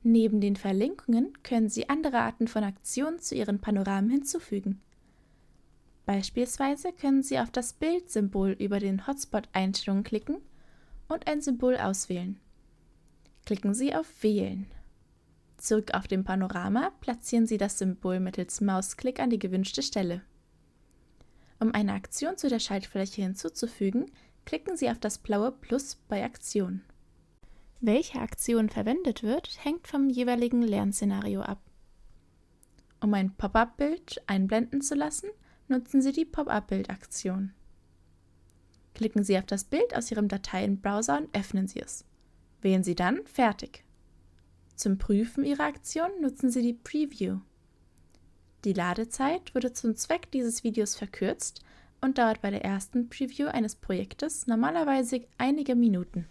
Neben den Verlinkungen können Sie andere Arten von Aktionen zu Ihren Panoramen hinzufügen. Beispielsweise können Sie auf das Bildsymbol über den Hotspot-Einstellungen klicken und ein Symbol auswählen. Klicken Sie auf Wählen. Zurück auf dem Panorama platzieren Sie das Symbol mittels Mausklick an die gewünschte Stelle. Um eine Aktion zu der Schaltfläche hinzuzufügen, klicken Sie auf das blaue Plus bei Aktion. Welche Aktion verwendet wird, hängt vom jeweiligen Lernszenario ab. Um ein Pop-up-Bild einblenden zu lassen, nutzen Sie die Pop-up-Bild-Aktion. Klicken Sie auf das Bild aus Ihrem Dateienbrowser und öffnen Sie es. Wählen Sie dann Fertig. Zum Prüfen Ihrer Aktion nutzen Sie die Preview. Die Ladezeit wurde zum Zweck dieses Videos verkürzt und dauert bei der ersten Preview eines Projektes normalerweise einige Minuten.